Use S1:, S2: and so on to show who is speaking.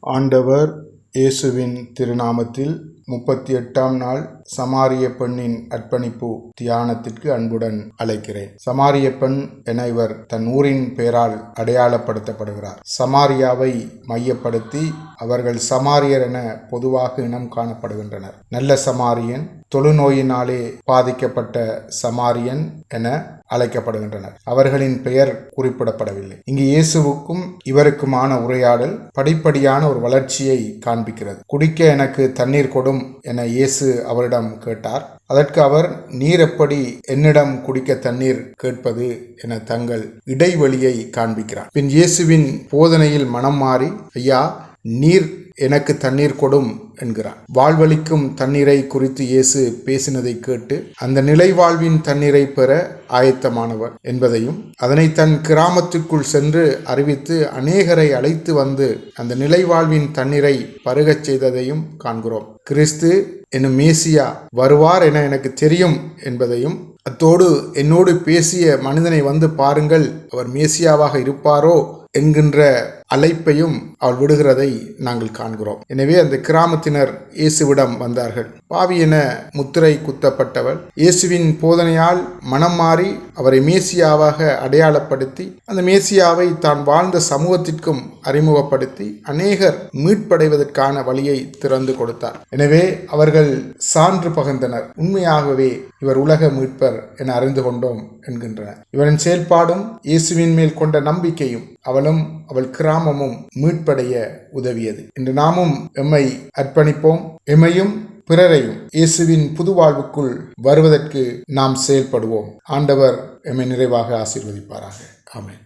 S1: ஆண்டவர் இயேசுவின் திருநாமத்தில் 38ஆம் நாள் சமாரிய பெண்ணின் அர்ப்பணிப்பு தியானத்திற்கு அன்புடன் அழைக்கிறேன். சமாரிய பெண் என இவர் தன் ஊரின் பெயரால் அடையாளப்படுத்தப்படுகிறார். சமாரியாவை மையப்படுத்தி அவர்கள் சமாரியர் என பொதுவாக இனம் காணப்படுகின்றனர். நல்ல சமாரியன், தொழுநோயினாலே பாதிக்கப்பட்ட சமாரியன் என அழைக்கப்படுகின்றனர். அவர்களின் பெயர் குறிப்பிடப்படவில்லை. இங்கு இயேசுவுக்கும் இவருக்குமான உரையாடல் படிப்படியான ஒரு வளர்ச்சியை காண்பிக்கிறது. குடிக்க எனக்கு தண்ணீர் கொடும் என இயேசு அவரிடம் கேட்டார். அதற்கு அவர், நீர் எப்படி என்னிடம் குடிக்க தண்ணீர் கேட்பது என தங்கள் இடைவெளியை காண்பிக்கிறார். பின் இயேசுவின் போதனையில் மனம் மாறி, ஐயா, நீர் எனக்கு தண்ணீர் கொடும் என்கிறார். வாழ்வளிக்கும் தண்ணீரை குறித்து இயேசு பேசினதை கேட்டு அந்த நிலைவாழ்வின் தண்ணீரை பெற ஆயத்தமானவர் என்பதையும், அதனை தன் கிராமத்திற்குள் சென்று அறிவித்து அநேகரை அழைத்து வந்து அந்த நிலைவாழ்வின் தண்ணீரை பருகச் செய்ததையும் காண்கிறோம். கிறிஸ்து என்னும் மேசியா வருவார் என எனக்கு தெரியும் என்பதையும், அத்தோடு என்னோடு பேசிய மனிதனை வந்து பாருங்கள், அவர் மேசியாவாக இருப்பாரோ என்கின்ற அழைப்பையும் அவள் விடுகிறதை நாங்கள் காண்கிறோம். எனவே அந்த கிராமத்தினர் இயேசுவிடம் வந்தார்கள். பாவி என முத்திரை குத்தப்பட்டவள் இயேசுவின் போதனையால் மனம் மாறி அவரை மேசியாவாக அடையாளப்படுத்தி அந்த மேசியாவை தான் வாழ்ந்த சமூகத்திற்கும் அறிமுகப்படுத்தி அநேகர் மீட்படைவதற்கான வழியை திறந்து கொடுத்தார். எனவே அவர்கள் சான்று பகர்ந்தனர். உண்மையாகவே இவர் உலக மீட்பர் என அறிந்து கொண்டோம் என்கின்றனர். இவரின் செயல்பாடும் இயேசுவின் மேல் கொண்ட நம்பிக்கையும் அவளும் அவள் கிராமமும் மீட்படைய உதவியது. இன்று நாமும் எம்மை அர்ப்பணிப்போம். எம்மையும் பிறரையும் இயேசுவின் புது வாழ்வுக்குள் வருவதற்கு நாம் செயல்படுவோம். ஆண்டவர் எம்மை நிறைவாக ஆசீர்வதிப்பாராக. ஆமென்.